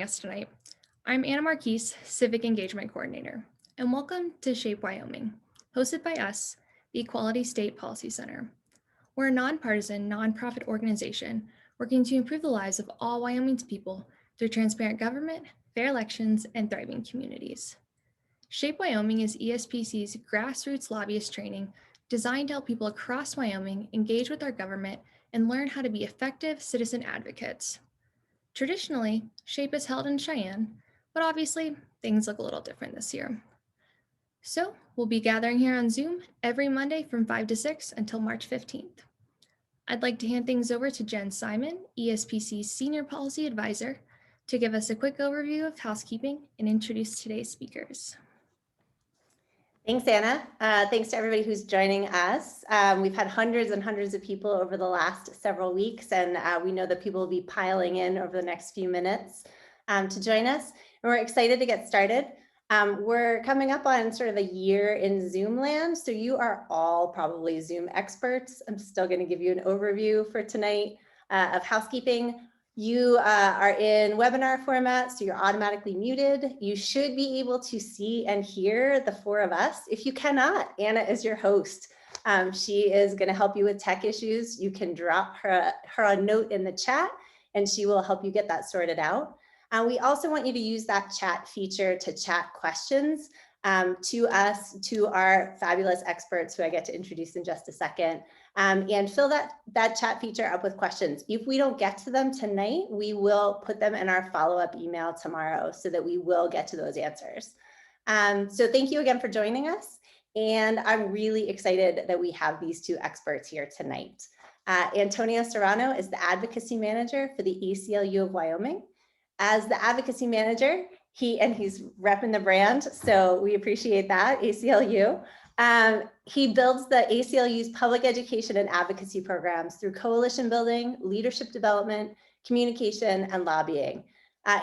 us tonight. I'm Anna Marquise, Civic Engagement Coordinator, and welcome to Shape Wyoming, hosted by us, the Equality State Policy Center. We're a nonpartisan, nonprofit organization working to improve the lives of all Wyoming's people through transparent government, fair elections, and thriving communities. Shape Wyoming is ESPC's grassroots lobbyist training designed to help people across Wyoming engage with our government and learn how to be effective citizen advocates. Traditionally, SHAPE is held in Cheyenne, but obviously things look a little different this year. So we'll be gathering here on Zoom every Monday from 5 to 6 until March 15th. I'd like to hand things over to Jen Simon, ESPC's Senior Policy Advisor, to give us a quick overview of housekeeping and introduce today's speakers. Thanks, Anna. Thanks to everybody who's joining us. We've had hundreds and hundreds of people over the last several weeks, and we know that people will be piling in over the next few minutes to join us. And we're excited to get started. We're coming up on sort of a year in Zoom land, so you are all probably Zoom experts. I'm still going to give you an overview for tonight of housekeeping. You are in webinar format, so you're automatically muted. You should be able to see and hear the four of us. If you cannot, Anna is your host. She is going to help you with tech issues. You can drop her a note in the chat, and she will help you get that sorted out. We also want you to use that chat feature to chat questions to us, to our fabulous experts who I get to introduce in just a second. And fill that chat feature up with questions. If we don't get to them tonight, we will put them in our follow-up email tomorrow so that we will get to those answers. So thank you again for joining us. And I'm really excited that we have these two experts here tonight. Antonio Serrano is the Advocacy Manager for the ACLU of Wyoming. As the Advocacy Manager, he's repping the brand, so we appreciate that, ACLU. He builds the ACLU's public education and advocacy programs through coalition building, leadership development, communication, and lobbying.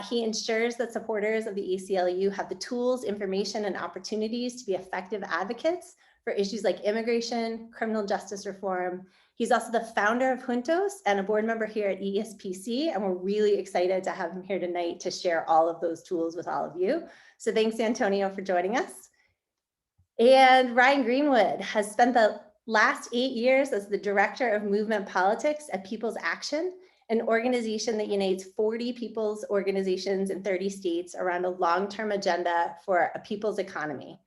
He ensures that supporters of the ACLU have the tools, information, and opportunities to be effective advocates for issues like immigration, criminal justice reform. He's also the founder of Juntos and a board member here at ESPC, and we're really excited to have him here tonight to share all of those tools with all of you. So thanks, Antonio, for joining us. And Ryan Greenwood has spent the last 8 years as the Director of Movement Politics at People's Action, an organization that unites 40 people's organizations in 30 states around a long-term agenda for a people's economy.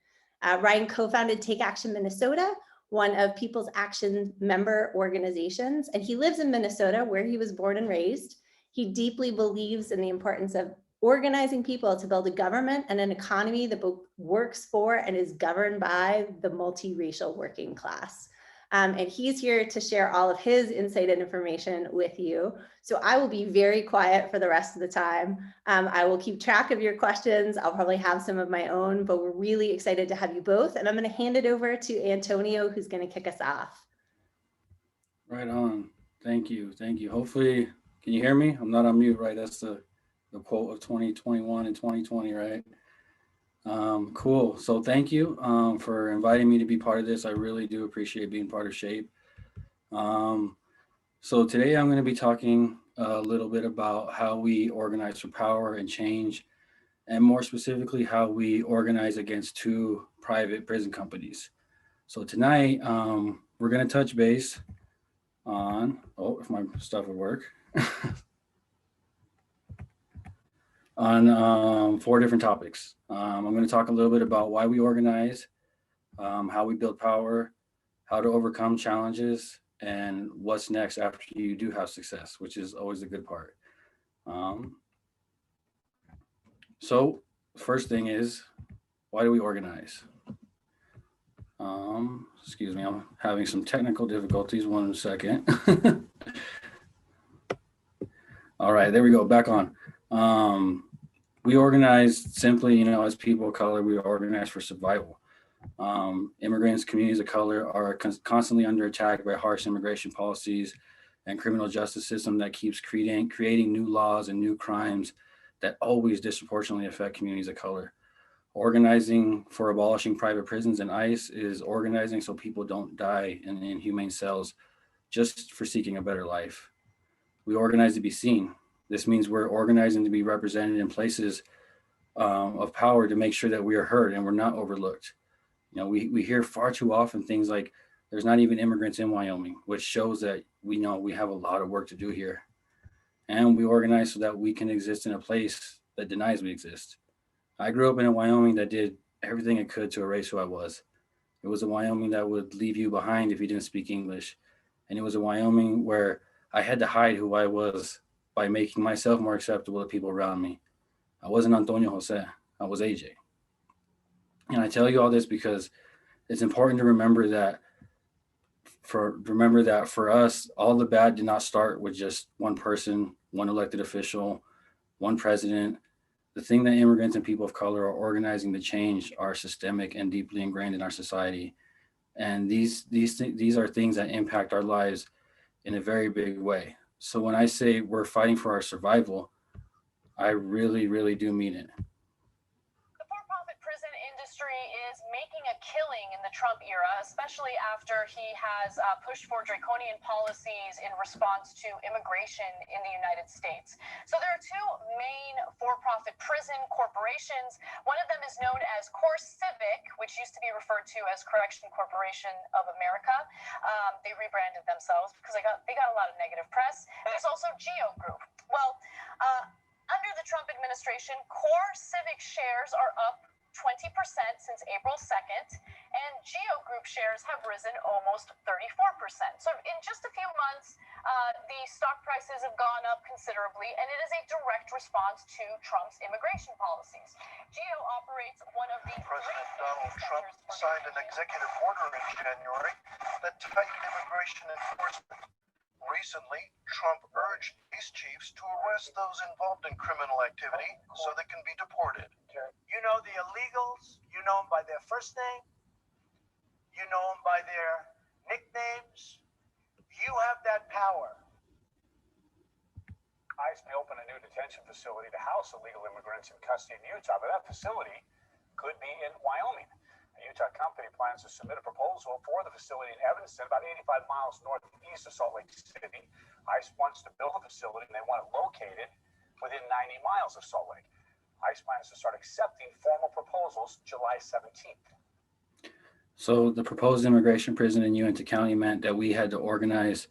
Ryan co-founded Take Action Minnesota, one of People's Action member organizations, and he lives in Minnesota where he was born and raised. He deeply believes in the importance of organizing people to build a government and an economy that both works for and is governed by the multiracial working class. And he's here to share all of his insight and information with you. So I will be very quiet for the rest of the time. I will keep track of your questions. I'll probably have some of my own, but we're really excited to have you both. And I'm going to hand it over to Antonio, who's going to kick us off. Right on. Thank you. Thank you. Hopefully, can you hear me? I'm not on mute, right? That's the quote of 2021 and 2020, right? Cool. So thank you for inviting me to be part of this. I really do appreciate being part of SHAPE. So today I'm going to be talking a little bit about how we organize for power and change, and more specifically, how we organize against two private prison companies. So tonight, we're going to touch base on, if my stuff would work, on 4 different topics. I'm going to talk a little bit about why we organize, how we build power, how to overcome challenges, and what's next after you do have success, which is always the good part. So first thing is, why do we organize? Excuse me, I'm having some technical difficulties. 1 second. All right, there we go, back on. We organize simply, as people of color, we organize for survival. Immigrants, communities of color are constantly under attack by harsh immigration policies and criminal justice system that keeps creating new laws and new crimes that always disproportionately affect communities of color. Organizing for abolishing private prisons and ICE is organizing so people don't die in inhumane cells just for seeking a better life. We organize to be seen. This means we're organizing to be represented in places of power to make sure that we are heard and we're not overlooked. You know, we hear far too often things like there's not even immigrants in Wyoming, which shows that we know we have a lot of work to do here. And we organize so that we can exist in a place that denies we exist. I grew up in a Wyoming that did everything it could to erase who I was. It was a Wyoming that would leave you behind if you didn't speak English. And it was a Wyoming where I had to hide who I was by making myself more acceptable to people around me. I wasn't Antonio Jose, I was AJ. And I tell you all this because it's important to remember that for us, all the bad did not start with just one person, one elected official, one president. The thing that immigrants and people of color are organizing to change are systemic and deeply ingrained in our society. And these are things that impact our lives in a very big way. So when I say we're fighting for our survival, I really, really do mean it. The for-profit prison industry is making a killing in the Trump era, especially after he has pushed for draconian policies in response to immigration in the United States. So there are two main for-profit prison corporations. One of them is known as Core Civic, which used to be referred to as Correction Corporation of America. They rebranded themselves because they got a lot of negative press. And there's also Geo Group. Well, under the Trump administration, Core Civic shares are up 20% since April 2nd, and Geo Group shares have risen almost 34%. So in just a few months, the stock prices have gone up considerably, and it is a direct response to Trump's immigration policies. Geo operates one of the President Donald Trump signed an executive order in January that tightened immigration enforcement. Recently, Trump urged police chiefs to arrest those involved in criminal activity so they can be deported. You know the illegals, you know them by their first name, you know them by their nicknames. You have that power. ICE may open a new detention facility to house illegal immigrants in custody in Utah, but that facility could be in Wyoming. A Utah company plans to submit a proposal for the facility in Evanston, about 85 miles northeast of Salt Lake City. ICE wants to build a facility, and they want it located within 90 miles of Salt Lake. ICE plans to start accepting formal proposals July 17th. So the proposed immigration prison in Uintah County meant that we had to organize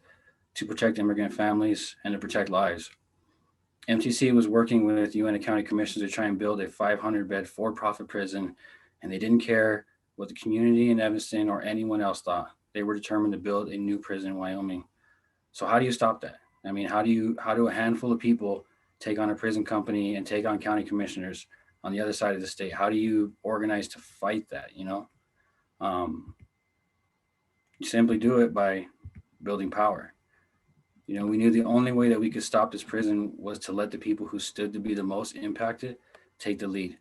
to protect immigrant families and to protect lives. MTC was working with Uintah County Commissioners to try and build a 500-bed for-profit prison, and they didn't care what the community in Evanston or anyone else thought. They were determined to build a new prison in Wyoming. So how do you stop that? I mean, how do a handful of people take on a prison company and take on county commissioners on the other side of the state? How do you organize to fight that, you know? You simply do it by building power. You know, we knew the only way that we could stop this prison was to let the people who stood to be the most impacted take the lead.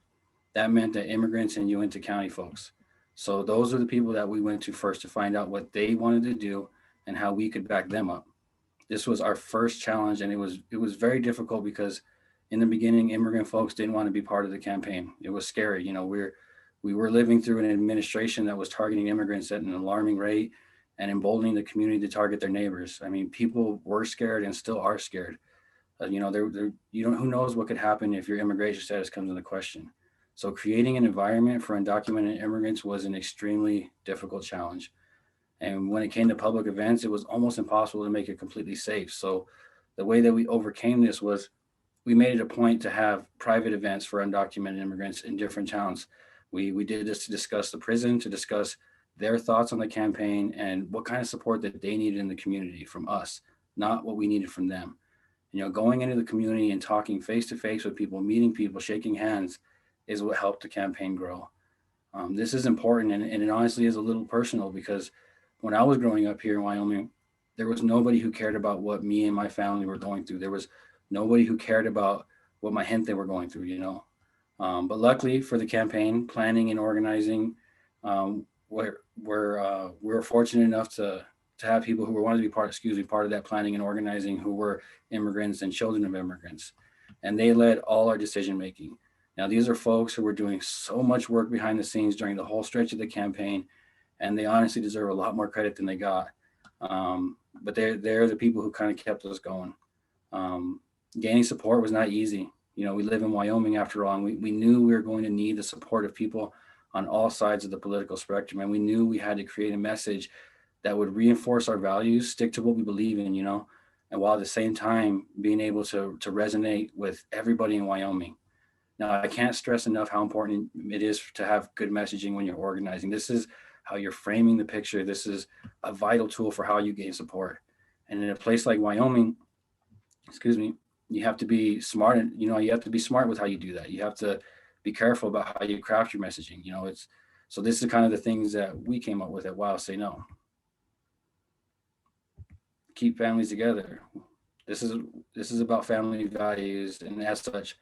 That meant that immigrants and Uintah County folks. So those are the people that we went to first to find out what they wanted to do and how we could back them up. This was our first challenge, and it was very difficult because in the beginning, immigrant folks didn't want to be part of the campaign. It was scary. You know, we were living through an administration that was targeting immigrants at an alarming rate and emboldening the community to target their neighbors. I mean, people were scared and still are scared. You know, who knows what could happen if your immigration status comes into question. So creating an environment for undocumented immigrants was an extremely difficult challenge. And when it came to public events, it was almost impossible to make it completely safe. So the way that we overcame this was we made it a point to have private events for undocumented immigrants in different towns. We did this to discuss the prison, to discuss their thoughts on the campaign and what kind of support that they needed in the community from us, not what we needed from them. You know, going into the community and talking face to face with people, meeting people, shaking hands is what helped the campaign grow. This is important, and it honestly is a little personal because when I was growing up here in Wyoming, there was nobody who cared about what me and my family were going through. There was nobody who cared about what my gente were going through, you know. But luckily for the campaign, planning and organizing, we're fortunate enough to have people who wanted to be part of that planning and organizing who were immigrants and children of immigrants. And they led all our decision making. Now, these are folks who were doing so much work behind the scenes during the whole stretch of the campaign, and they honestly deserve a lot more credit than they got. But they're the people who kind of kept us going. Gaining support was not easy. You know, we live in Wyoming after all, and we knew we were going to need the support of people on all sides of the political spectrum. And we knew we had to create a message that would reinforce our values, stick to what we believe in, you know, and while at the same time being able to resonate with everybody in Wyoming. Now, I can't stress enough how important it is to have good messaging when you're organizing. This is how you're framing the picture. This is a vital tool for how you gain support. And in a place like Wyoming, excuse me, you have to be smart, and you know, you have to be smart with how you do that. You have to be careful about how you craft your messaging. You know, it's so this is kind of the things that we came up with at Wow Say No. Keep families together. This is about family values, and as such,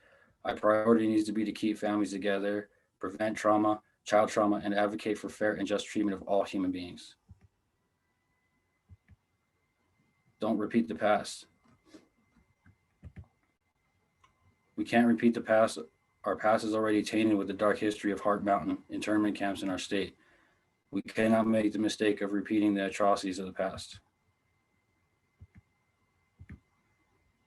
our priority needs to be to keep families together, prevent trauma, child trauma, and advocate for fair and just treatment of all human beings. Don't repeat the past. We can't repeat the past. Our past is already tainted with the dark history of Heart Mountain internment camps in our state. We cannot make the mistake of repeating the atrocities of the past.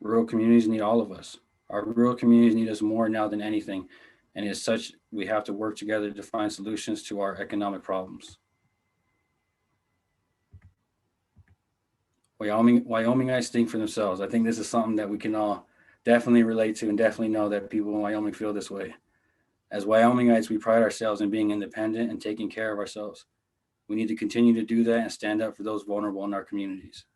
Rural communities need all of us. Our rural communities need us more now than anything. And as such, we have to work together to find solutions to our economic problems. Wyomingites think for themselves. I think this is something that we can all definitely relate to, and definitely know that people in Wyoming feel this way. As Wyomingites, we pride ourselves in being independent and taking care of ourselves. We need to continue to do that and stand up for those vulnerable in our communities.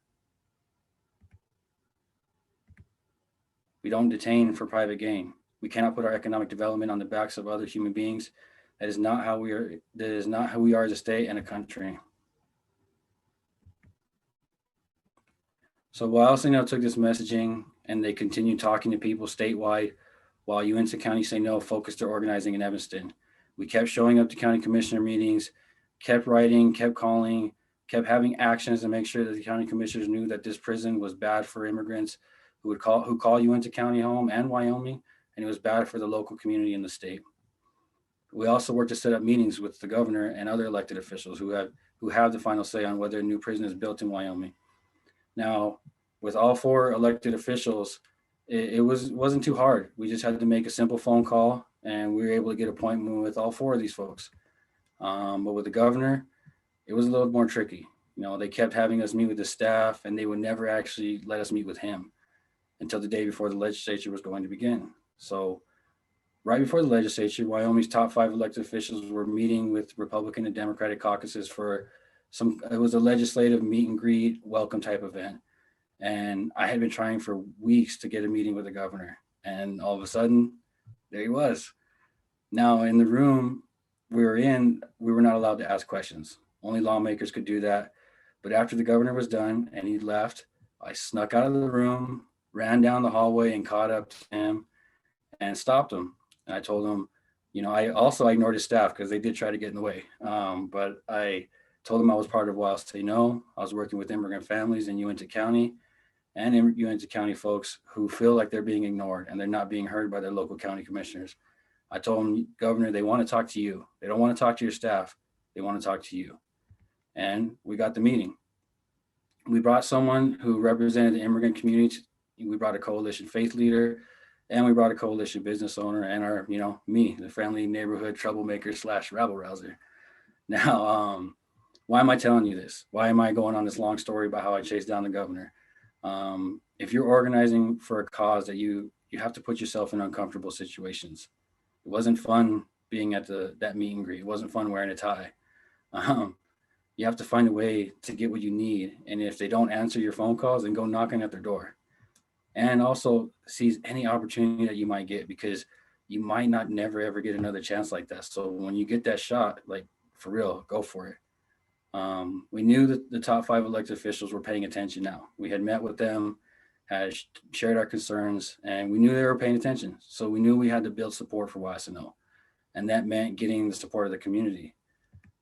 We don't detain for private gain. We cannot put our economic development on the backs of other human beings. That is not how we are. That is not who we are as a state and a country. So while ACLU took this messaging and they continued talking to people statewide, while Uinta County Say No focused their organizing in Evanston, we kept showing up to county commissioner meetings, kept writing, kept calling, kept having actions to make sure that the county commissioners knew that this prison was bad for immigrants who call Uinta County home and Wyoming, and it was bad for the local community in the state. We also worked to set up meetings with the governor and other elected officials who have the final say on whether a new prison is built in Wyoming. Now, with all 4 elected officials, it wasn't too hard. We just had to make a simple phone call, and we were able to get an appointment with all 4 of these folks. But with the governor, it was a little more tricky. You know, they kept having us meet with the staff, and they would never actually let us meet with him until the day before the legislature was going to begin. So right before the legislature, Wyoming's top 5 elected officials were meeting with Republican and Democratic caucuses for it was a legislative meet and greet welcome type event. And I had been trying for weeks to get a meeting with the governor. And all of a sudden, there he was. Now in the room we were in, we were not allowed to ask questions. Only lawmakers could do that. But after the governor was done and he left, I snuck out of the room, ran down the hallway and caught up to him and stopped him. And I told him, you know, I ignored his staff because they did try to get in the way. But I told him I was part of Wild Say No. I was working with immigrant families in Uinta County and Uinta County folks who feel like they're being ignored and they're not being heard by their local county commissioners. I told him, Governor, they want to talk to you. They don't want to talk to your staff. They want to talk to you. And we got the meeting. We brought someone who represented the immigrant community. We brought a coalition faith leader, and we brought a coalition business owner, and our, you know, me, the friendly neighborhood troublemaker / rabble rouser. Now, why am I telling you this? Why am I going on this long story about how I chased down the governor? If you're organizing for a cause that you have to put yourself in uncomfortable situations. It wasn't fun being at that meet and greet. It wasn't fun wearing a tie. You have to find a way to get what you need. And if they don't answer your phone calls, then go knocking at their door. And also seize any opportunity that you might get, because you might not never ever get another chance like that. So when you get that shot, like for real, go for it. We knew that the top 5 elected officials were paying attention now. We had met with them, had shared our concerns, and we knew they were paying attention. So we knew we had to build support for YSNO. And that meant getting the support of the community.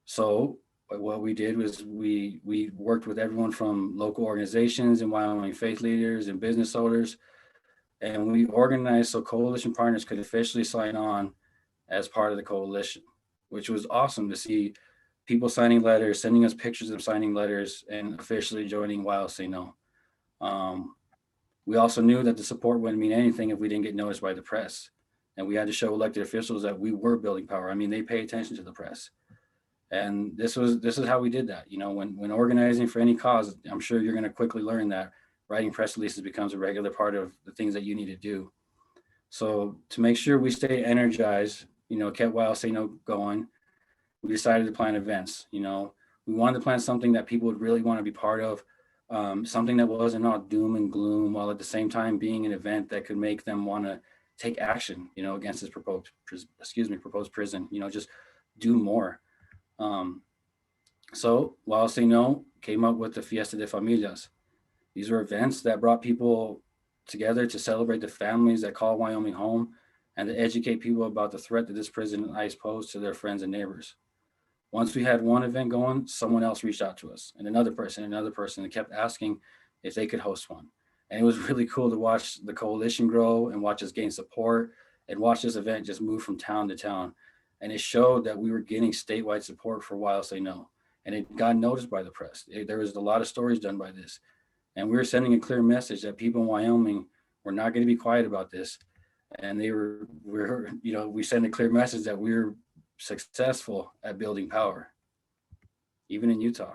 So what we did was we worked with everyone from local organizations and Wyoming faith leaders and business owners. And we organized so coalition partners could officially sign on as part of the coalition, which was awesome to see people signing letters, sending us pictures of signing letters, and officially joining Wild Say No. We also knew that the support wouldn't mean anything if we didn't get noticed by the press. And we had to show elected officials that we were building power. I mean, they pay attention to the press. And this is how we did that. You know, when organizing for any cause, I'm sure you're going to quickly learn that writing press releases becomes a regular part of the things that you need to do. So to make sure we stay energized, you know, kept Wild Say No going, we decided to plan events. You know, we wanted to plan something that people would really want to be part of, something that wasn't all doom and gloom, while at the same time being an event that could make them want to take action, you know, against this proposed prison, you know, just do more. So Wild Say No came up with the Fiesta de Familias. These were events that brought people together to celebrate the families that call Wyoming home and to educate people about the threat that this prison and ICE pose to their friends and neighbors. Once we had one event going, someone else reached out to us, and another person, and kept asking if they could host one. And it was really cool to watch the coalition grow and watch us gain support and watch this event just move from town to town. And it showed that we were getting statewide support for Wild Say No. And it got noticed by the press. There was a lot of stories done by this. And we were sending a clear message that people in Wyoming were not going to be quiet about this. And we sent a clear message that we were successful at building power, even in Utah.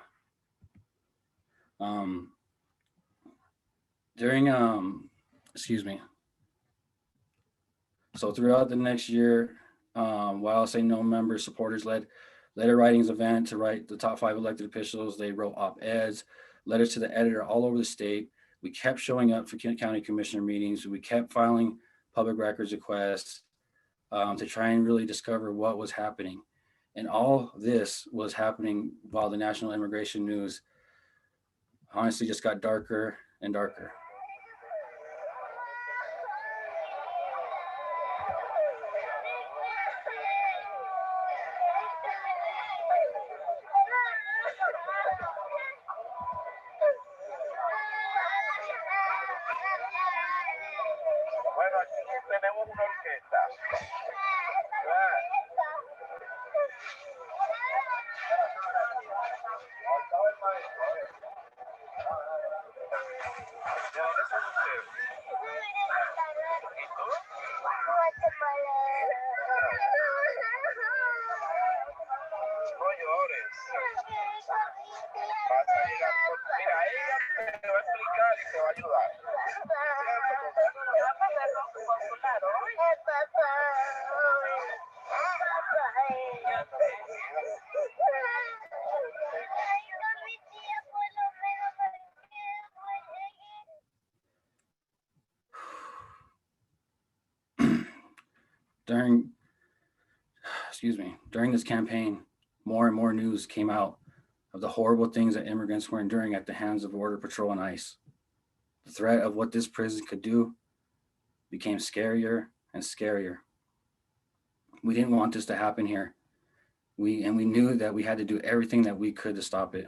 So throughout the next year, Wild Say No members, supporters led letter writings event to write the top 5 elected officials. They wrote op-eds, letters to the editor all over the state. We kept showing up for county commissioner meetings. We kept filing public records requests to try and really discover what was happening. And all this was happening while the national immigration news honestly just got darker and darker. Bueno, aquí tenemos una orquesta. ¿De dónde son ustedes? ¿Y tú? No llores. Vas a llegar. Mira, ella te va a explicar y te va a ayudar. During this campaign, more and more news came out of the horrible things that immigrants were enduring at the hands of Border Patrol and ICE. The threat of what this prison could do became scarier and scarier. We didn't want this to happen here. We knew that we had to do everything that we could to stop it.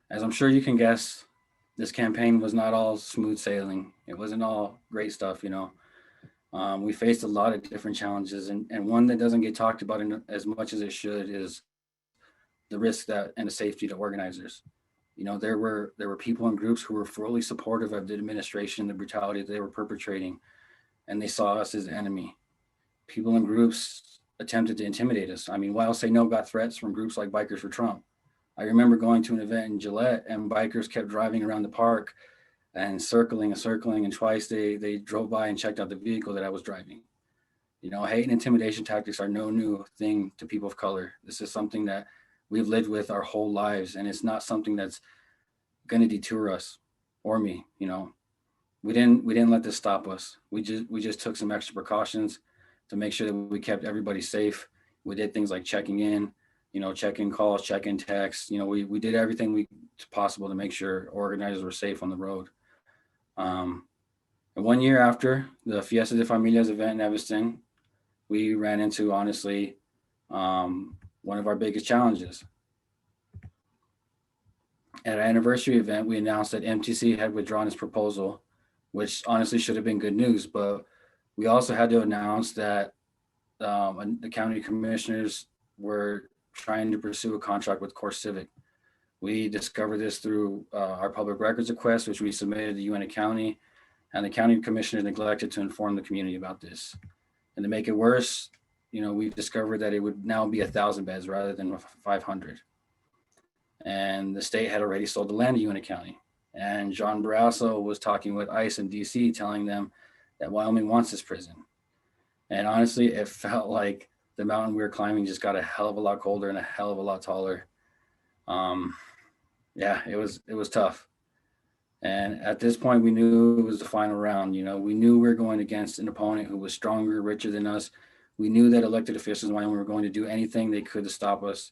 As I'm sure you can guess, this campaign was not all smooth sailing. It wasn't all great stuff, you know. We faced a lot of different challenges, and one that doesn't get talked about as much as it should is the risk that and the safety to organizers. You know, there were people in groups who were fully supportive of the administration, the brutality that they were perpetrating, and they saw us as the enemy. People in groups attempted to intimidate us. I mean, Wild Say No got threats from groups like Bikers for Trump. I remember going to an event in Gillette, and bikers kept driving around the park and circling, and twice they drove by and checked out the vehicle that I was driving. You know, hate and intimidation tactics are no new thing to people of color. This is something that we've lived with our whole lives, and it's not something that's going to deter us or me. You know, we didn't let this stop us. We just took some extra precautions to make sure that we kept everybody safe. We did things like checking in, you know, check-in calls, check-in texts. You know, we did everything possible to make sure organizers were safe on the road. And 1 year after the Fiesta de Familias event in Evanston, we ran into, honestly, one of our biggest challenges. At our anniversary event, we announced that MTC had withdrawn its proposal, which honestly should have been good news, but we also had to announce that the county commissioners were trying to pursue a contract with CoreCivic. We discovered this through our public records request, which we submitted to Uintah County, and the county commissioner neglected to inform the community about this. And to make it worse, we discovered that it would now be 1,000 beds rather than 500. And the state had already sold the land to Uintah County. And John Barrasso was talking with ICE in DC, telling them that Wyoming wants this prison. And honestly, it felt like the mountain we were climbing just got a hell of a lot colder and a hell of a lot taller. Yeah, it was tough. And at this point, we knew it was the final round. We knew we were going against an opponent who was stronger, richer than us. We knew that elected officials in Wyoming were going to do anything they could to stop us.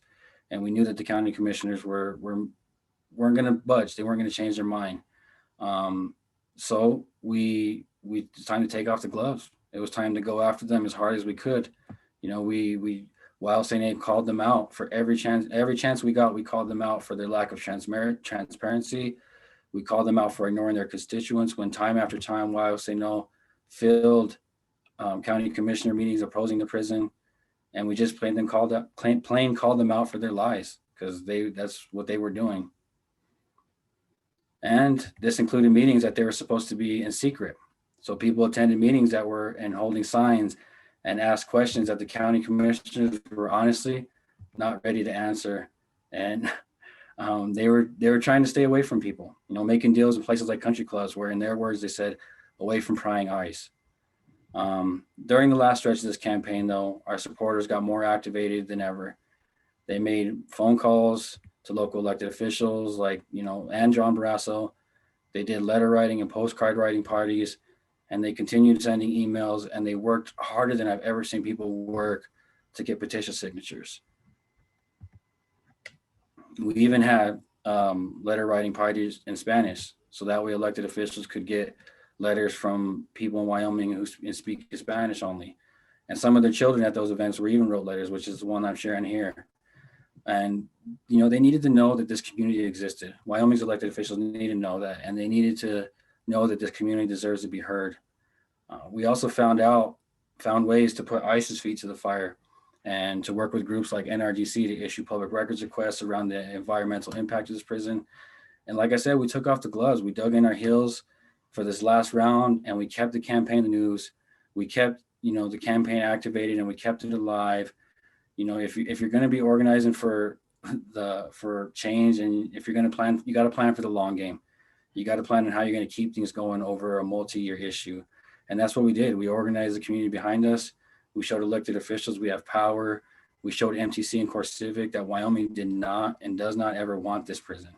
And we knew that the county commissioners weren't going to budge. They weren't going to change their mind. So it's time to take off the gloves. It was time to go after them as hard as we could. While St. Abe called them out for every chance we got, we called them out for their lack of transparency. We called them out for ignoring their constituents when time after time, While St. No filled county commissioner meetings opposing the prison. And we just plain called them out for their lies, because that's what they were doing. And this included meetings that they were supposed to be in secret. So people attended meetings that were and holding signs and asked questions that the county commissioners were honestly not ready to answer. And they were trying to stay away from people, making deals in places like country clubs where, in their words, they said, away from prying eyes. During the last stretch of this campaign, though, our supporters got more activated than ever. They made phone calls to local elected officials and John Barrasso. They did letter writing and postcard writing parties, and they continued sending emails, and they worked harder than I've ever seen people work to get petition signatures. We even had letter writing parties in Spanish, so that way elected officials could get letters from people in Wyoming who speak Spanish only. And some of their children at those events were even wrote letters, which is the one I'm sharing here. And, they needed to know that this community existed. Wyoming's elected officials needed to know that, and they needed to know that this community deserves to be heard. We also found ways to put ICE's feet to the fire and to work with groups like NRDC to issue public records requests around the environmental impact of this prison. And like I said, we took off the gloves. We dug in our heels for this last round, and we kept the campaign the news. We kept, the campaign activated, and we kept it alive. If you're going to be organizing for change, and if you're going to plan, you got to plan for the long game. You got to plan on how you're going to keep things going over a multi-year issue. And that's what we did. We organized the community behind us. We showed elected officials we have power. We showed MTC and Core Civic that Wyoming did not and does not ever want this prison.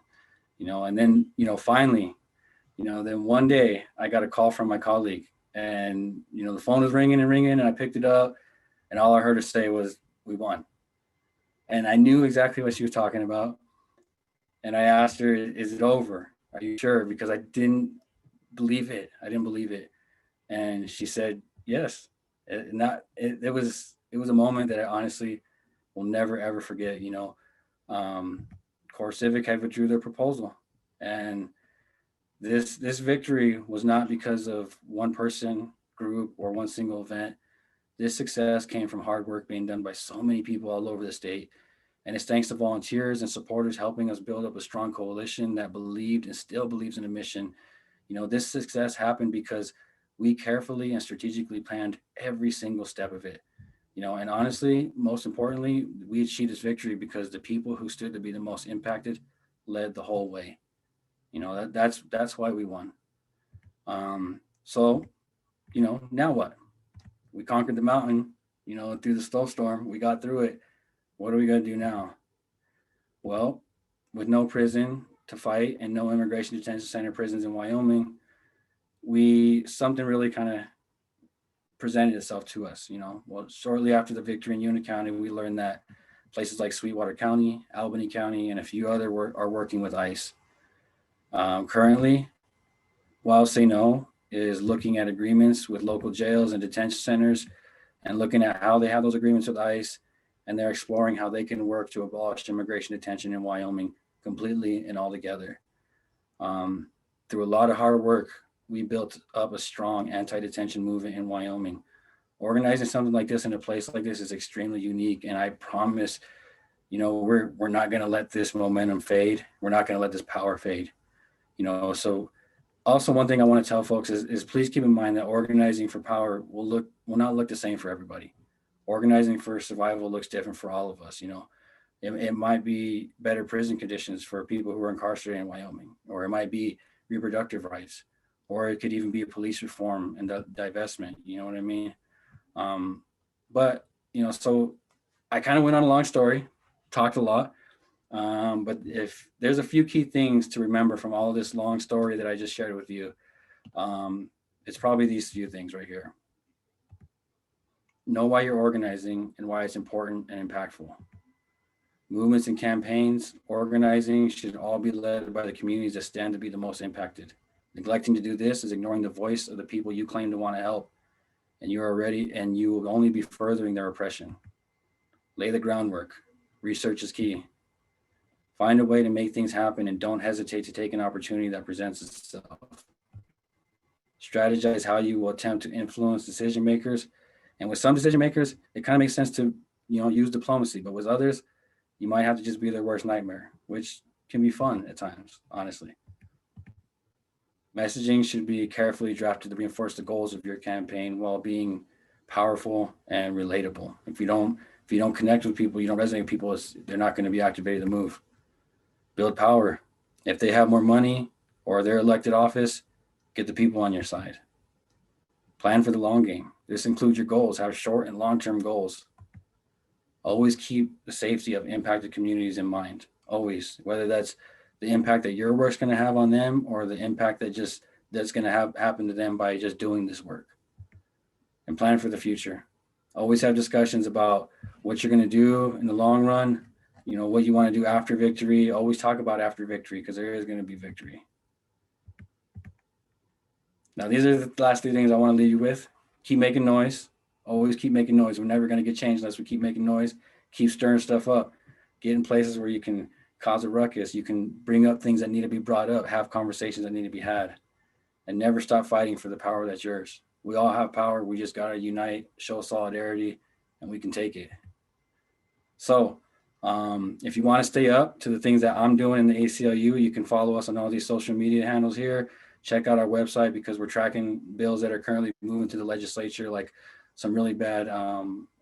And then, finally, then one day I got a call from my colleague, and, the phone was ringing, and I picked it up, and all I heard her say was, "We won." And I knew exactly what she was talking about. And I asked her, "Is it over? Are you sure?" Because I didn't believe it. And she said, "Yes." It was a moment that I honestly will never, ever forget. Core Civic had withdrew their proposal. And this victory was not because of one person, group, or one single event. This success came from hard work being done by so many people all over the state. And it's thanks to volunteers and supporters helping us build up a strong coalition that believed and still believes in the mission. This success happened because we carefully and strategically planned every single step of it. And honestly, most importantly, we achieved this victory because the people who stood to be the most impacted led the whole way. That's why we won. So, now what? We conquered the mountain, through the snowstorm. We got through it. What are we going to do now? Well, with no prison to fight and no immigration detention center prisons in Wyoming, something really kind of presented itself to us. Well, shortly after the victory in Uintah County, we learned that places like Sweetwater County, Albany County, and a few other are working with ICE. Currently, While Say No is looking at agreements with local jails and detention centers and looking at how they have those agreements with ICE, and they're exploring how they can work to abolish immigration detention in Wyoming completely and altogether. Through a lot of hard work, we built up a strong anti-detention movement in Wyoming. Organizing something like this in a place like this is extremely unique, and I promise you know, we're not going to let this momentum fade. We're not going to let this power fade, you know. So also one thing I want to tell folks is please keep in mind that organizing for power will not look the same for everybody. Organizing for survival looks different for all of us, you know. It might be better prison conditions for people who are incarcerated in Wyoming, or it might be reproductive rights, or it could even be police reform and divestment, you know what I mean? But, you know, so I kind of went on a long story, talked a lot, but if there's a few key things to remember from all of this long story that I just shared with you, it's probably these few things right here. Know why you're organizing and why it's important and impactful. Movements and campaigns, organizing should all be led by the communities that stand to be the most impacted. Neglecting to do this is ignoring the voice of the people you claim to want to help, and you will only be furthering their oppression. Lay the groundwork. Research is key. Find a way to make things happen and don't hesitate to take an opportunity that presents itself. Strategize how you will attempt to influence decision makers. And with some decision makers, it kind of makes sense to, you know, use diplomacy, but with others, you might have to just be their worst nightmare, which can be fun at times, honestly. Messaging should be carefully drafted to reinforce the goals of your campaign while being powerful and relatable. If you don't connect with people, you don't resonate with people, they're not going to be activated to move. Build power. If they have more money or their elected office, get the people on your side. Plan for the long game. This includes your goals. Have short and long-term goals. Always keep the safety of impacted communities in mind. Always, whether that's the impact that your work's going to have on them or the impact that's going to happen to them by just doing this work. And plan for the future. Always have discussions about what you're going to do in the long run, you know, what you want to do after victory. Always talk about after victory, because there is going to be victory. Now, these are the last three things I want to leave you with. Keep making noise. Always keep making noise. We're never going to get change unless we keep making noise. Keep stirring stuff up. Get in places where you can cause a ruckus. You can bring up things that need to be brought up. Have conversations that need to be had. And never stop fighting for the power that's yours. We all have power. We just got to unite, show solidarity, and we can take it. So if you want to stay up to the things that I'm doing in the ACLU, you can follow us on all these social media handles here. Check out our website, because we're tracking bills that are currently moving to the legislature, like some really bad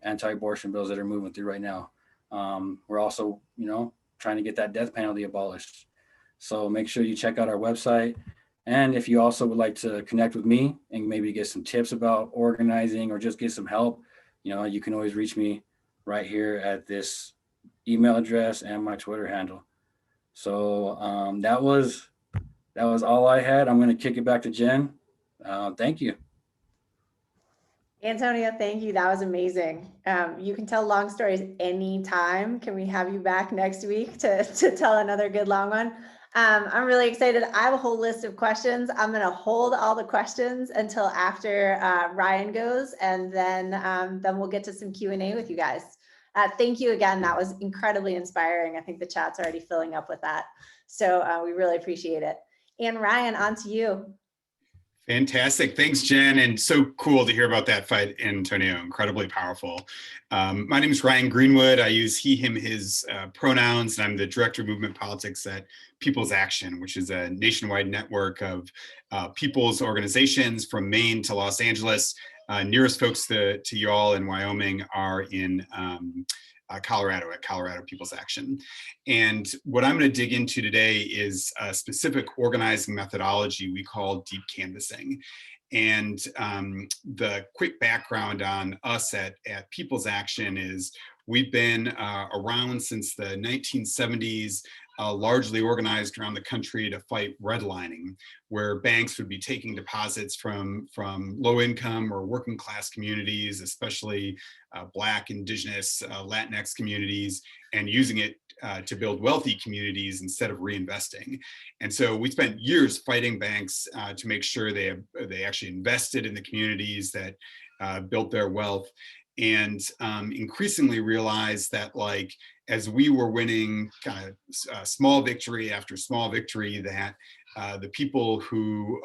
anti-abortion bills that are moving through right now. We're also, you know, trying to get that death penalty abolished. So make sure you check out our website. And if you also would like to connect with me and maybe get some tips about organizing or just get some help, you know, you can always reach me right here at this email address and my Twitter handle. So that was all I had. I'm going to kick it back to Jen. Thank you. Antonio, thank you. That was amazing. You can tell long stories anytime. Can we have you back next week to tell another good long one? I'm really excited. I have a whole list of questions. I'm going to hold all the questions until after Ryan goes, and then we'll get to some Q&A with you guys. Thank you again. That was incredibly inspiring. I think the chat's already filling up with that. So we really appreciate it. And Ryan, on to you. Fantastic. Thanks, Jen. And so cool to hear about that fight, Antonio. Incredibly powerful. My name is Ryan Greenwood. I use he, him, his pronouns, and I'm the Director of Movement Politics at People's Action, which is a nationwide network of people's organizations from Maine to Los Angeles. Nearest folks to y'all in Wyoming are in Colorado at Colorado People's Action. And what I'm going to dig into today is a specific organizing methodology we call deep canvassing. And the quick background on us at People's Action is we've been around since the 1970s, largely organized around the country to fight redlining, where banks would be taking deposits from low income or working class communities, especially Black, Indigenous, Latinx communities, and using it to build wealthy communities instead of reinvesting. And so we spent years fighting banks to make sure they actually invested in the communities that built their wealth, and increasingly realized that, like, as we were winning kind of small victory after small victory, that the people who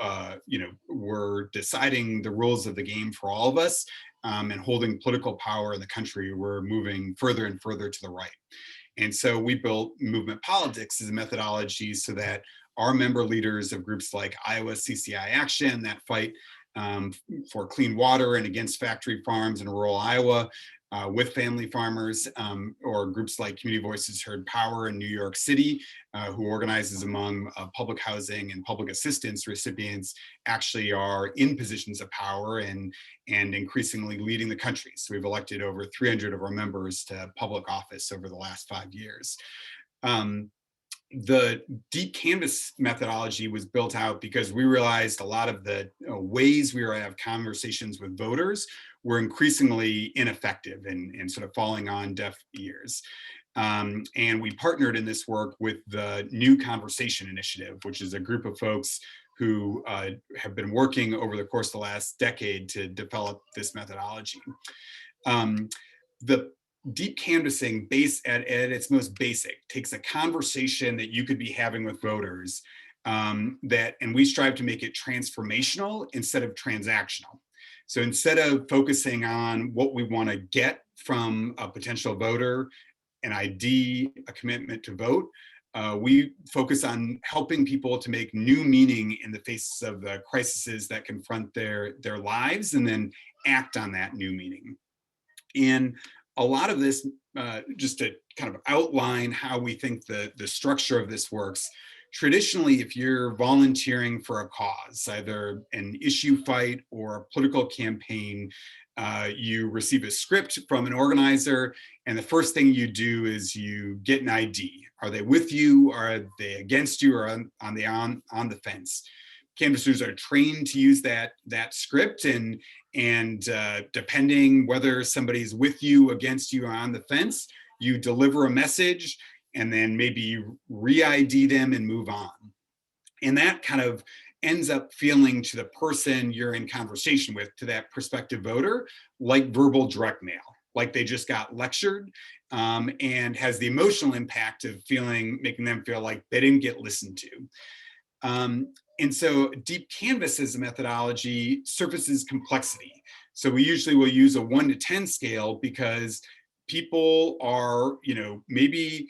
were deciding the rules of the game for all of us and holding political power in the country were moving further and further to the right. And so we built movement politics as a methodology so that our member leaders of groups like Iowa CCI Action that fight for clean water and against factory farms in rural Iowa with family farmers, or groups like Community Voices Heard Power in New York City, who organizes among public housing and public assistance recipients, actually are in positions of power and increasingly leading the country. So we've elected over 300 of our members to public office over the last 5 years. The deep canvas methodology was built out because we realized a lot of the ways we were to have conversations with voters were increasingly ineffective and sort of falling on deaf ears. And we partnered in this work with the New Conversation Initiative, which is a group of folks who have been working over the course of the last decade to develop this methodology. The deep canvassing, at its most basic, takes a conversation that you could be having with voters and we strive to make it transformational instead of transactional. So instead of focusing on what we want to get from a potential voter, an ID, a commitment to vote, we focus on helping people to make new meaning in the face of the crises that confront their lives and then act on that new meaning. And a lot of this, just to kind of outline how we think the structure of this works, traditionally, if you're volunteering for a cause, either an issue fight or a political campaign, you receive a script from an organizer, and the first thing you do is you get an ID. Are they with you? Are they against you? Or on the fence? Canvassers are trained to use that script, and depending whether somebody's with you, against you, or on the fence, you deliver a message, and then maybe you re-ID them and move on. And that kind of ends up feeling to the person you're in conversation with, to that prospective voter, like verbal direct mail, like they just got lectured, and has the emotional impact of making them feel like they didn't get listened to. And so deep canvas as a methodology surfaces complexity. So we usually will use a 1 to 10 scale because people are, maybe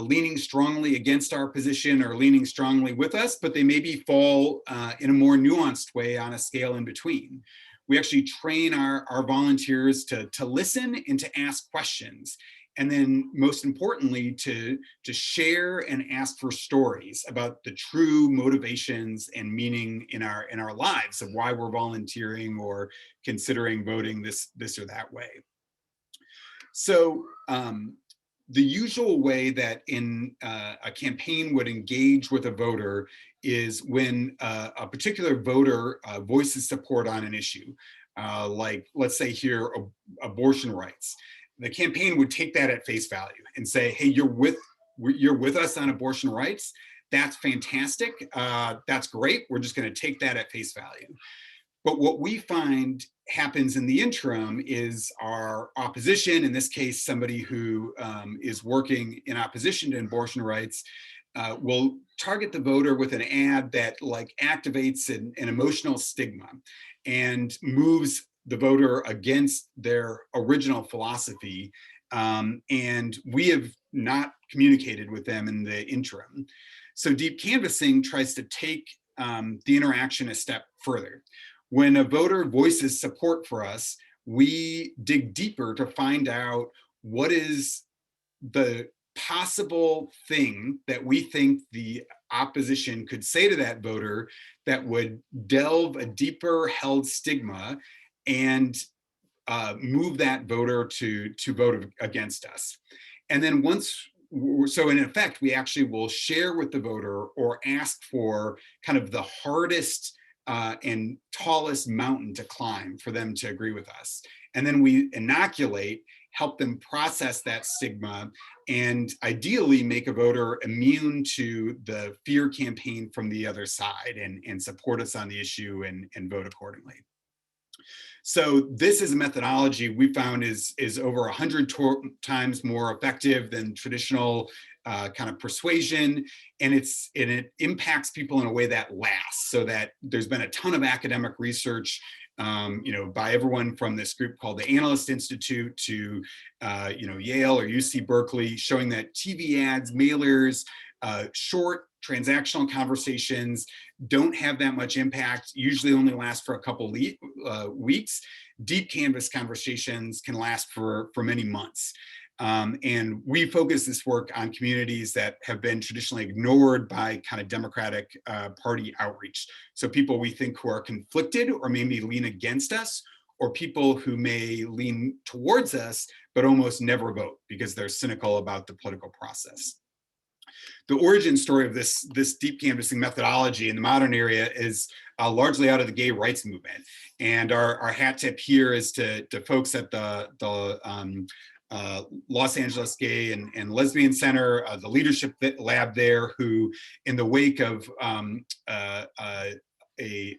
leaning strongly against our position or leaning strongly with us, but they maybe fall in a more nuanced way on a scale in between. We actually train our volunteers to listen and to ask questions. And then most importantly, to share and ask for stories about the true motivations and meaning in our lives of why we're volunteering or considering voting this or that way. So the usual way that a campaign would engage with a voter is when a particular voter voices support on an issue, like let's say here, abortion rights. The campaign would take that at face value and say, hey, you're with us on abortion rights. That's fantastic. That's great. We're just going to take that at face value. But what we find happens in the interim is our opposition, in this case, somebody who is working in opposition to abortion rights, will target the voter with an ad that activates an emotional stigma and moves the voter against their original philosophy. And we have not communicated with them in the interim. So deep canvassing tries to take the interaction a step further. When a voter voices support for us, we dig deeper to find out what is the possible thing that we think the opposition could say to that voter that would delve a deeper held stigma and move that voter to vote against us. And then so in effect, we actually will share with the voter or ask for kind of the hardest and tallest mountain to climb for them to agree with us. And then we inoculate, help them process that stigma, and ideally make a voter immune to the fear campaign from the other side and support us on the issue and vote accordingly. So this is a methodology we found is over 100 times more effective than traditional kind of persuasion, and it impacts people in a way that lasts, so that there's been a ton of academic research by everyone from this group called the Analyst Institute to, Yale or UC Berkeley, showing that TV ads, mailers, short transactional conversations don't have that much impact, usually only last for a couple weeks. Deep canvas conversations can last for many months. And we focus this work on communities that have been traditionally ignored by kind of Democratic Party outreach. So people we think who are conflicted or maybe lean against us, or people who may lean towards us, but almost never vote because they're cynical about the political process. The origin story of this deep canvassing methodology in the modern era is largely out of the gay rights movement. And our hat tip here is to folks at the Los Angeles Gay and Lesbian Center, the leadership lab there, who in the wake of a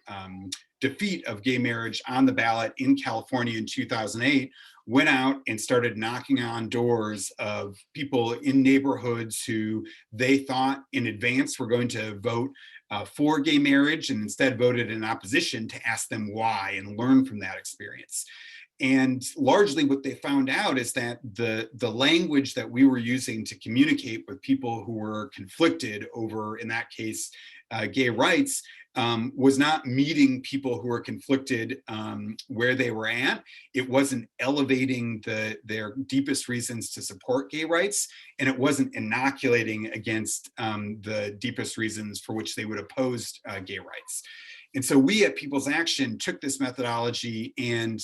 defeat of gay marriage on the ballot in California in 2008, went out and started knocking on doors of people in neighborhoods who they thought in advance were going to vote for gay marriage, and instead voted in opposition, to ask them why and learn from that experience. And largely what they found out is that the language that we were using to communicate with people who were conflicted over, in that case, gay rights, was not meeting people who were conflicted where they were at. It wasn't elevating their deepest reasons to support gay rights, and it wasn't inoculating against the deepest reasons for which they would oppose gay rights. And so we at People's Action took this methodology, and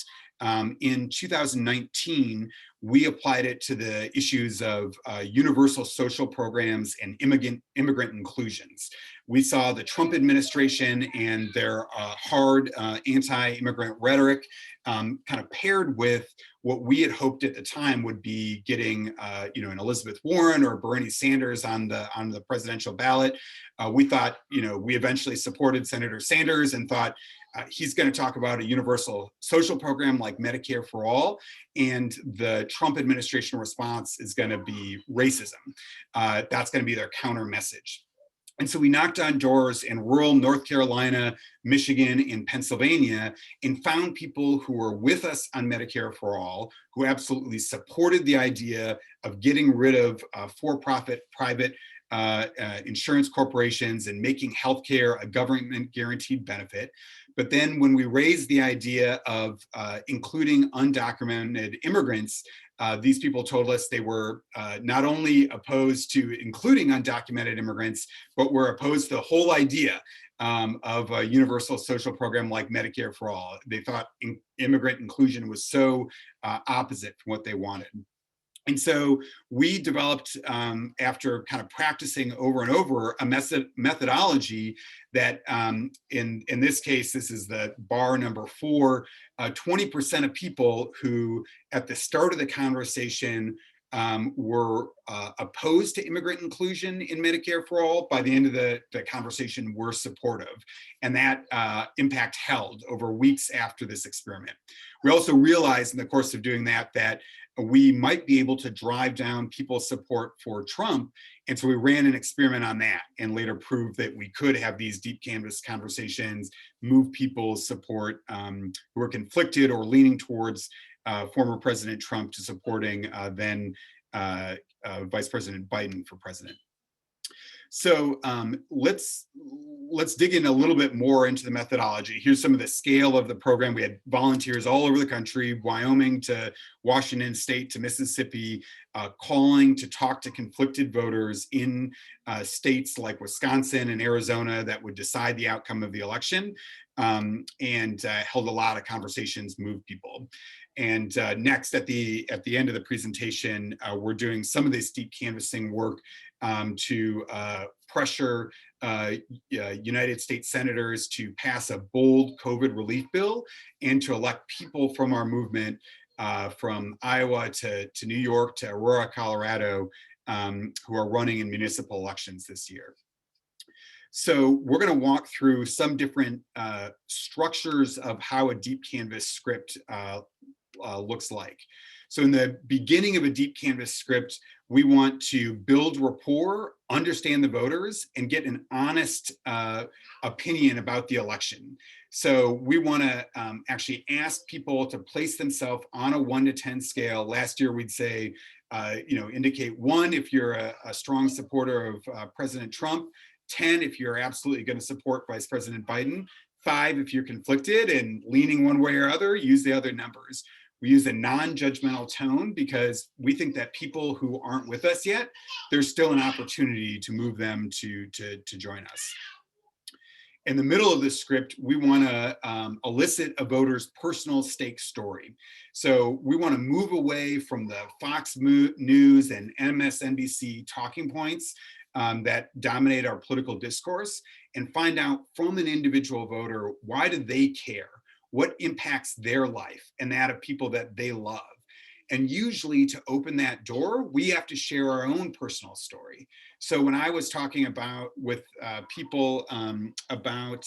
in 2019, we applied it to the issues of universal social programs and immigrant inclusions. We saw the Trump administration and their hard anti-immigrant rhetoric kind of paired with what we had hoped at the time would be getting, an Elizabeth Warren or Bernie Sanders on the presidential ballot. We thought, we eventually supported Senator Sanders and thought he's going to talk about a universal social program like Medicare for all, and the Trump administration response is going to be racism. That's going to be their counter message. And so we knocked on doors in rural North Carolina, Michigan, and Pennsylvania, and found people who were with us on Medicare for all, who absolutely supported the idea of getting rid of for-profit private insurance corporations and making healthcare a government guaranteed benefit. But then when we raised the idea of including undocumented immigrants, these people told us they were not only opposed to including undocumented immigrants, but were opposed to the whole idea of a universal social program like Medicare for all. They thought immigrant inclusion was so opposite from what they wanted. And so we developed, after kind of practicing over and over, a methodology that, in this case, this is the bar number 4, 20% of people who at the start of the conversation were opposed to immigrant inclusion in Medicare for all, by the end of the conversation were supportive. And that impact held over weeks after this experiment. We also realized in the course of doing that we might be able to drive down people's support for Trump. And so we ran an experiment on that and later proved that we could have these deep canvas conversations, move people's support who are conflicted or leaning towards former President Trump to supporting then Vice President Biden for president. So let's dig in a little bit more into the methodology. Here's some of the scale of the program. We had volunteers all over the country, Wyoming to Washington State to Mississippi, calling to talk to conflicted voters in states like Wisconsin and Arizona that would decide the outcome of the election, and held a lot of conversations, moved people. And next, at the end of the presentation, we're doing some of this deep canvassing work to pressure United States senators to pass a bold COVID relief bill and to elect people from our movement from Iowa to New York to Aurora, Colorado, who are running in municipal elections this year. So we're going to walk through some different structures of how a deep canvas script looks like. So in the beginning of a deep canvas script, We want to build rapport, understand the voters, and get an honest opinion about the election. So we want to actually ask people to place themselves on a 1 to 10 scale. Last year, we'd say, indicate 1 if you're a strong supporter of President Trump, 10 if you're absolutely going to support Vice President Biden, 5 if you're conflicted and leaning one way or other, use the other numbers. We use a non-judgmental tone because we think that people who aren't with us yet, there's still an opportunity to move them to join us. In the middle of the script, we want to elicit a voter's personal stake story. So we want to move away from the Fox News and MSNBC talking points that dominate our political discourse and find out from an individual voter, why do they care? What impacts their life and that of people that they love? And usually to open that door, we have to share our own personal story. So when I was talking about with people about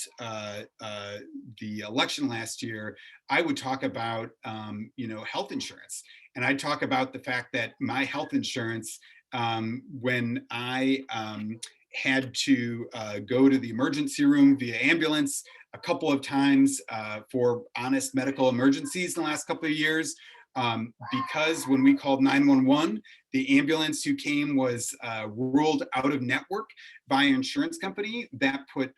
the election last year, I would talk about health insurance. And I'd talk about the fact that my health insurance, when I had to go to the emergency room via ambulance a couple of times for honest medical emergencies in the last couple of years, because when we called 911, the ambulance who came was ruled out of network by an insurance company. That put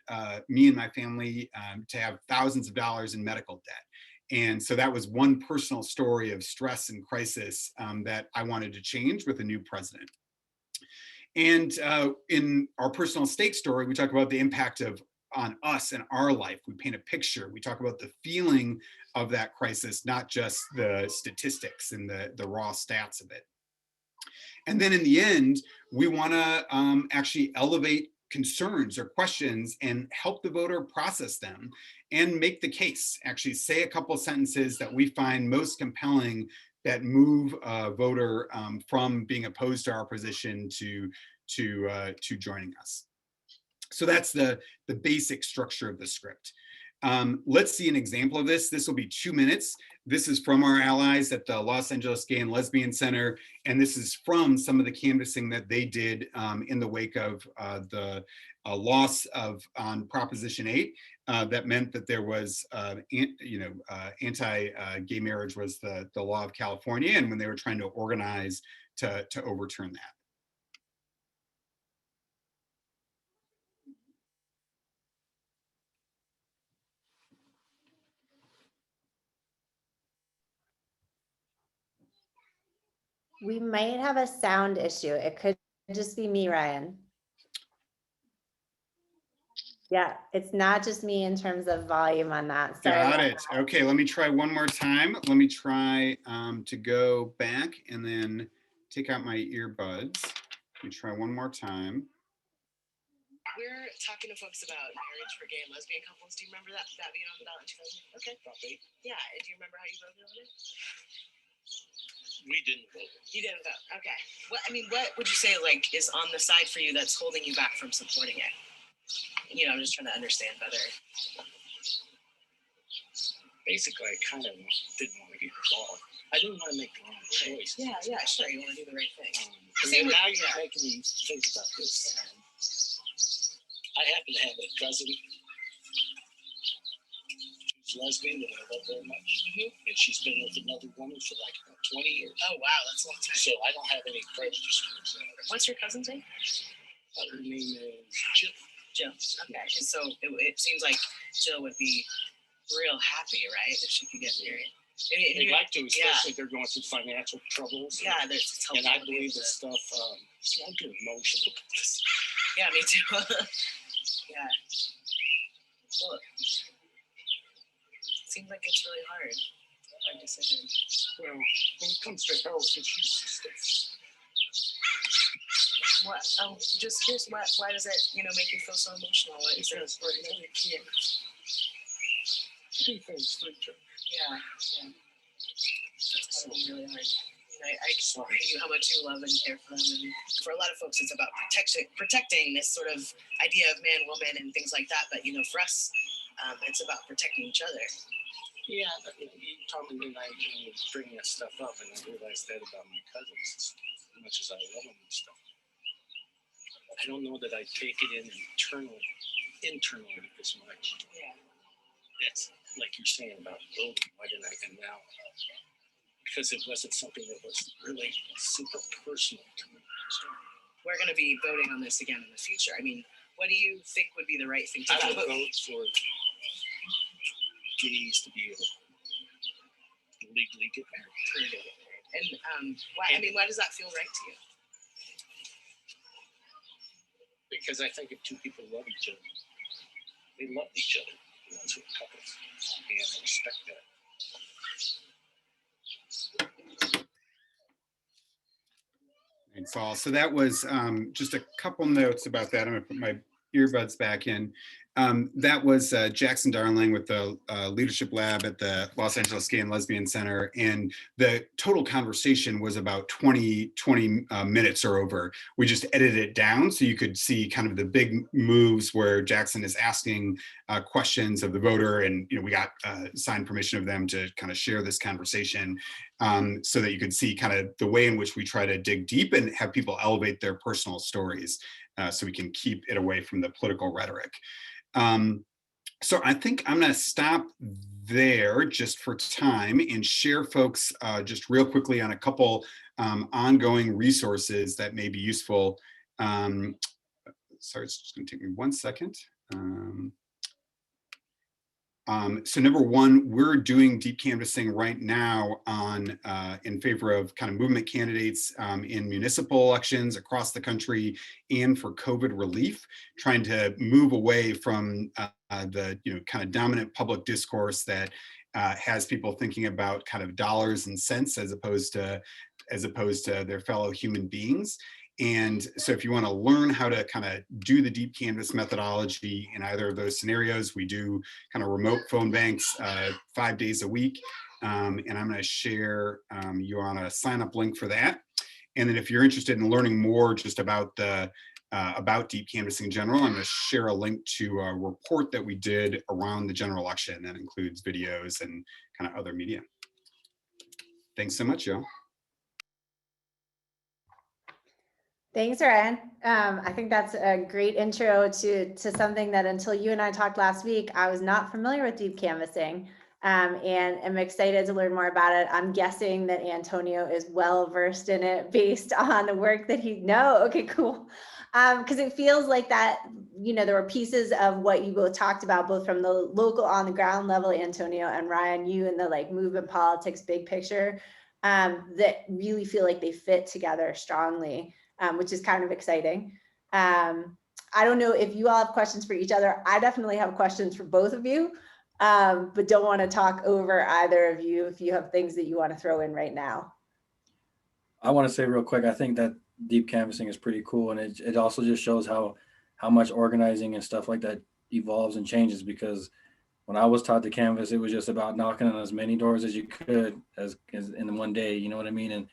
me and my family to have thousands of dollars in medical debt. And so that was one personal story of stress and crisis that I wanted to change with a new president. And in our personal stake story, we talk about the impact on us and our life. We paint a picture. We talk about the feeling of that crisis, not just the statistics and the raw stats of it. And then in the end, we want to actually elevate concerns or questions and help the voter process them and make the case. Actually say a couple of sentences that we find most compelling that move a voter from being opposed to our position to joining us. So that's the basic structure of the script. Let's see an example of this. This will be 2 minutes. This is from our allies at the Los Angeles Gay and Lesbian Center, and this is from some of the canvassing that they did in the wake of the loss on Proposition 8. That meant that there was, anti-gay marriage was the law of California, and when they were trying to organize to overturn that. We might have a sound issue. It could just be me, Ryan. Yeah, it's not just me in terms of volume on that. Sorry. Got it. Okay, let me try one more time. Let me try to go back and then take out my earbuds. Let me try one more time. We're talking to folks about marriage for gay and lesbian couples. Do you remember that being on the ballot in 2000? Okay. Yeah, and do you remember how you voted on it? We didn't vote. You didn't vote. Okay. What would you say is on the side for you that's holding you back from supporting it? I'm just trying to understand better. Basically, I kind of didn't want to get involved. I didn't want to make the wrong choice. Yeah, sure. You want to do the right thing. Now you're making me think about this. I happen to have a cousin who's lesbian that I love very much. And she's been with another woman for like about 20 years. Oh, wow. That's a long time. So I don't have any prejudice towards that. What's your cousin's name? Her name is Jill. Jill. Okay. So it seems like Jill would be real happy, right, if she could get married. They'd like to, especially if they're going through financial troubles. Yeah, and I believe this stuff, see, I get emotional. Yeah, me too. Yeah. Well, it seems like it's really hard decision. Well, when it comes to health issues and stuff. What? Just curious. Why does it, make you feel so emotional? Because right now you can't do things for each other. Yeah. That's gotta be really hard. I just knew how much you love and care for them. And for a lot of folks, it's about protecting this sort of idea of man, woman, and things like that. But for us, it's about protecting each other. Yeah, but you told me that I was bringing that stuff up, and I realized that about my cousins. much as I love them and stuff, I don't know that I take it in internally as much. Yeah. That's like you're saying about voting. Why didn't I? And now, because it wasn't something that was really super personal to me. So We're going to be voting on this again in the future. I mean, what do you think would be the right thing to I do? would vote for gays to be able to legally get married. And why? I mean, why does that feel right to you? Because I think if two people love each other, they love each other. You know, so couples, and I respect that. Thanks, all. So that was just a couple notes about that. I'm gonna put my earbuds back in. That was Jackson Darling with the Leadership Lab at the Los Angeles Gay and Lesbian Center. And the total conversation was about 20 minutes or over. We just edited it down so you could see kind of the big moves where Jackson is asking questions of the voter. And we got signed permission of them to kind of share this conversation so that you could see kind of the way in which we try to dig deep and have people elevate their personal stories so we can keep it away from the political rhetoric. So I think I'm going to stop there just for time and share folks just real quickly on a couple ongoing resources that may be useful. Sorry, it's just going to take me 1 second. So number one, we're doing deep canvassing right now on in favor of kind of movement candidates in municipal elections across the country and for COVID relief, trying to move away from the kind of dominant public discourse that has people thinking about kind of dollars and cents as opposed to their fellow human beings. And so if you want to learn how to kind of do the deep canvas methodology in either of those scenarios, we do kind of remote phone banks 5 days a week. And I'm going to share you on a sign up link for that. And then if you're interested in learning more just about deep canvassing in general, I'm going to share a link to a report that we did around the general election that includes videos and kind of other media. Thanks so much, y'all. Thanks, Ryan. I think that's a great intro to something that until you and I talked last week, I was not familiar with deep canvassing, and I'm excited to learn more about it. I'm guessing that Antonio is well versed in it based on the work that okay, cool. Because it feels like that, there were pieces of what you both talked about, both from the local on the ground level, Antonio and Ryan, you and the movement politics, big picture, that really feel like they fit together strongly. Which is kind of exciting. I don't know if you all have questions for each other. I definitely have questions for both of you, but don't want to talk over either of you if you have things that you want to throw in right now. I want to say real quick, I think that deep canvassing is pretty cool. And it also just shows how much organizing and stuff like that evolves and changes, because when I was taught to canvass, it was just about knocking on as many doors as you could as in one day, you know what I mean?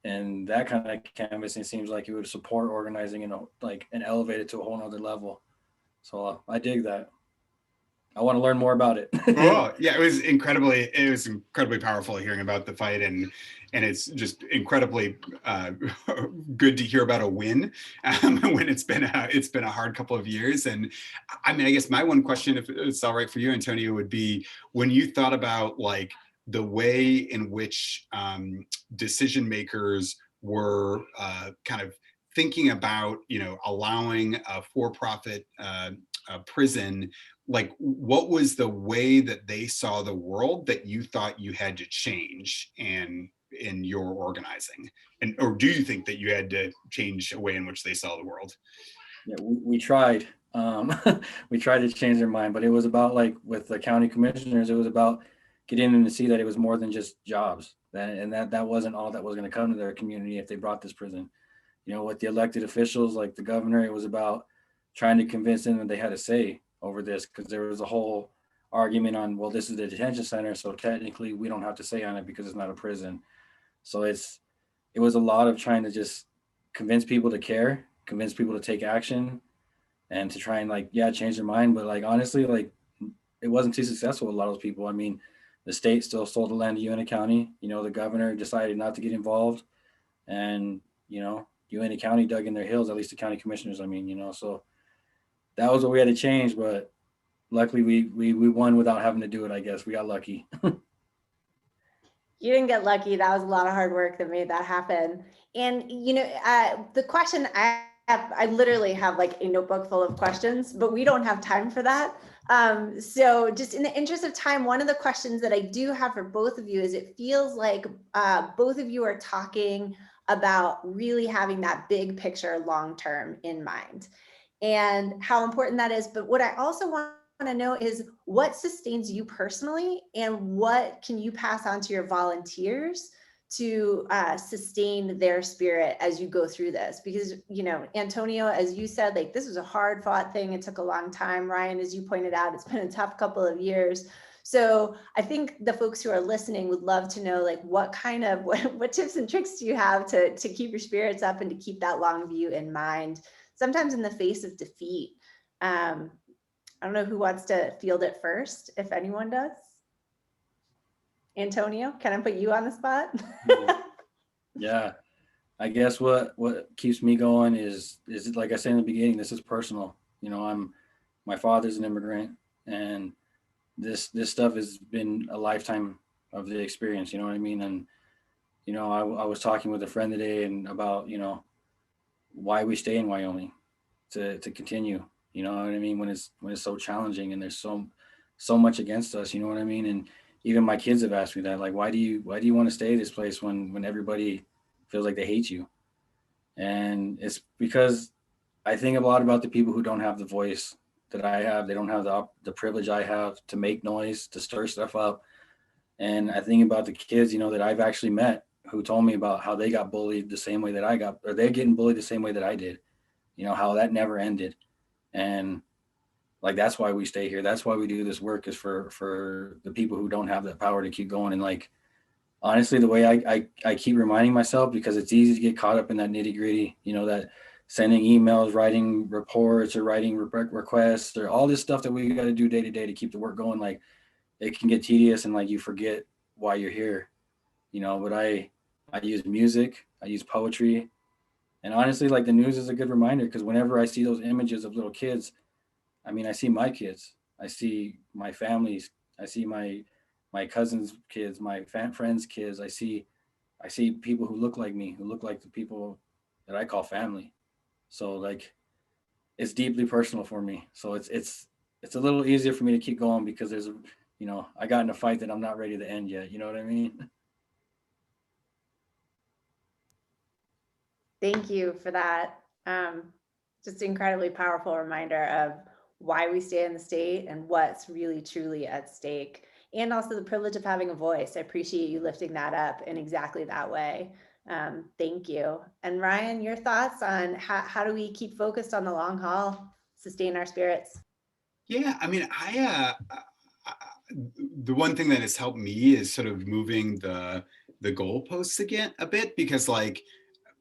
And that kind of canvassing seems like it would support organizing and elevate it to a whole nother level. So I dig that. I want to learn more about it. Cool. Yeah, it was incredibly powerful hearing about the fight, and it's just incredibly good to hear about a win when it's been a hard couple of years. And I mean, I guess my one question, if it's all right for you, Antonio, would be when you thought about the way in which decision makers were kind of thinking about, allowing a for-profit prison, what was the way that they saw the world that you thought you had to change in your organizing? Or do you think that you had to change a way in which they saw the world? Yeah, we tried. We tried to change their mind, but it was about with the county commissioners, it was about getting them to see that it was more than just jobs, that wasn't all that was going to come to their community if they brought this prison. With the elected officials like the governor, it was about trying to convince them that they had a say over this, because there was a whole argument on, well, this is the detention center, so technically we don't have to say on it because it's not a prison. So it was a lot of trying to just convince people to care, convince people to take action, and to try and change their mind. But honestly, it wasn't too successful with a lot of those people. I mean, the state still sold the land to Uinta County. The governor decided not to get involved, and UNT County dug in their heels, at least the county commissioners, I mean, so that was what we had to change, but luckily we won without having to do it, I guess. We got lucky. You didn't get lucky. That was a lot of hard work that made that happen. And, the question I literally have like a notebook full of questions, but we don't have time for that. So just in the interest of time, one of the questions that I do have for both of you is it feels like both of you are talking about really having that big picture long-term in mind and how important that is. But what I also want to know is what sustains you personally and what can you pass on to your volunteers to sustain their spirit as you go through this? Because, Antonio, as you said, like this was a hard fought thing. It took a long time. Ryan, as you pointed out, it's been a tough couple of years. So I think the folks who are listening would love to know, like, what tips and tricks do you have to keep your spirits up and to keep that long view in mind, sometimes in the face of defeat? I don't know who wants to field it first, if anyone does. Antonio, can I put you on the spot? Yeah, I guess what keeps me going is like I said in the beginning, this is personal. My father's an immigrant, and this stuff has been a lifetime of the experience. You know what I mean? And I was talking with a friend today and about why we stay in Wyoming to continue. You know what I mean? When it's so challenging and there's so much against us. You know what I mean? And even my kids have asked me that, like, why do you want to stay this place when everybody feels like they hate you? And it's because I think a lot about the people who don't have the voice that I have. They don't have the privilege I have to make noise, to stir stuff up. And I think about the kids, that I've actually met who told me about how they got bullied the same way that I got, or they're getting bullied the same way that I did, how that never ended. And like, that's why we stay here. That's why we do this work, is for the people who don't have that power to keep going. And like, honestly, the way I keep reminding myself, because it's easy to get caught up in that nitty gritty, that sending emails, writing reports, or writing requests, or all this stuff that we got to do day to day to keep the work going. Like, it can get tedious and like you forget why you're here, but I use music, I use poetry. And honestly, like, the news is a good reminder, because whenever I see those images of little kids, I mean, I see my kids, I see my families, I see my cousins' kids, my friends' kids. I see people who look like me, who look like the people that I call family. So like, it's deeply personal for me. So it's a little easier for me to keep going, because there's I got in a fight that I'm not ready to end yet. You know what I mean? Thank you for that. Just incredibly powerful reminder of why we stay in the state and what's really truly at stake, and also the privilege of having a voice. I appreciate you lifting that up in exactly that way. Thank you. And Ryan, your thoughts on how do we keep focused on the long haul, sustain our spirits? Yeah, I mean, the one thing that has helped me is sort of moving the goalposts again a bit, because like,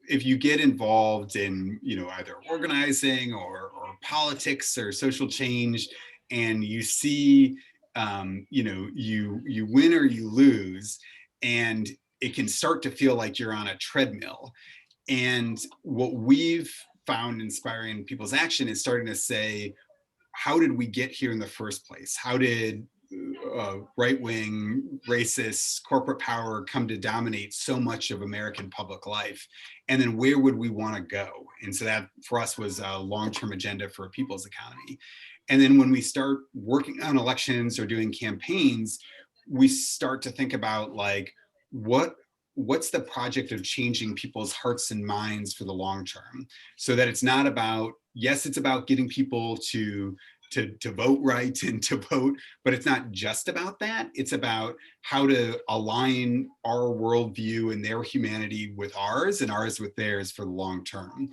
if you get involved in either organizing or politics or social change, and you see you win or you lose, and it can start to feel like you're on a treadmill. And what we've found inspiring people's action is starting to say, how did we get here in the first place? How did right-wing, racist, corporate power come to dominate so much of American public life? And then where would we want to go? And so that, for us, was a long-term agenda for a people's economy. And then when we start working on elections or doing campaigns, we start to think about, like, what's the project of changing people's hearts and minds for the long term, so that it's not about, yes, it's about getting people to vote right and to vote, but it's not just about that. It's about how to align our worldview and their humanity with ours, and ours with theirs, for the long term.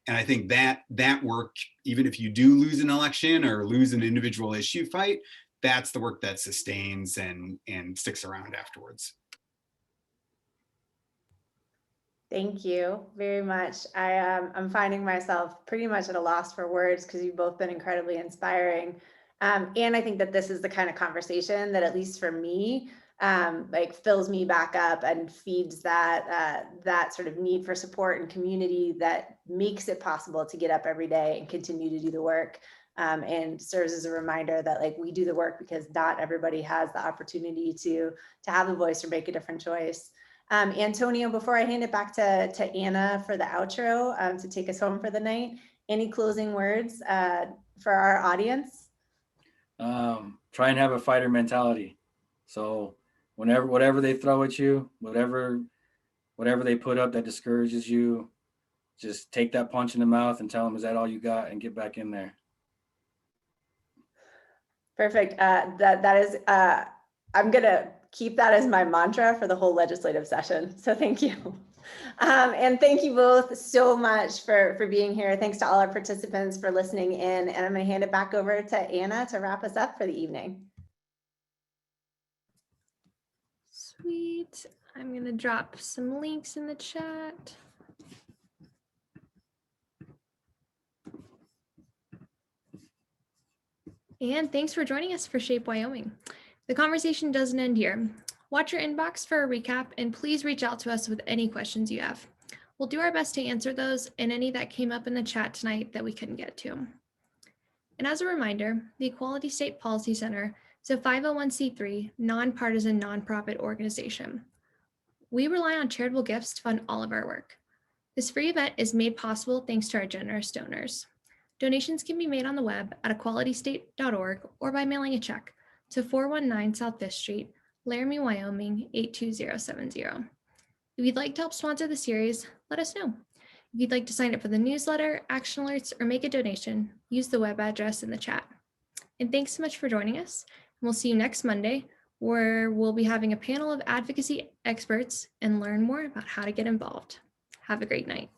And I think that work, even if you do lose an election or lose an individual issue fight, that's the work that sustains and sticks around afterwards. Thank you very much. I'm finding myself pretty much at a loss for words, because you've both been incredibly inspiring. And I think that this is the kind of conversation that, at least for me, like fills me back up and feeds that sort of need for support and community that makes it possible to get up every day and continue to do the work, and serves as a reminder that like we do the work because not everybody has the opportunity to have a voice or make a different choice. Antonio, before I hand it back to Anna for the outro, to take us home for the night, any closing words for our audience? Try and have a fighter mentality. So whatever they throw at you, whatever they put up that discourages you, just take that punch in the mouth and tell them, is that all you got? And get back in there. Perfect. That is, I'm gonna keep that as my mantra for the whole legislative session. So thank you. And thank you both so much for being here. Thanks to all our participants for listening in. And I'm gonna hand it back over to Anna to wrap us up for the evening. Sweet. I'm going to drop some links in the chat. And thanks for joining us for Shape Wyoming. The conversation doesn't end here. Watch your inbox for a recap and please reach out to us with any questions you have. We'll do our best to answer those and any that came up in the chat tonight that we couldn't get to. And as a reminder, the Equality State Policy Center is a 501c3 nonpartisan nonprofit organization. We rely on charitable gifts to fund all of our work. This free event is made possible thanks to our generous donors. Donations can be made on the web at equalitystate.org or by mailing a check to 419 South 5th Street, Laramie, Wyoming, 82070. If you'd like to help sponsor the series, let us know. If you'd like to sign up for the newsletter, action alerts, or make a donation, use the web address in the chat. And thanks so much for joining us. And we'll see you next Monday, where we'll be having a panel of advocacy experts and learn more about how to get involved. Have a great night.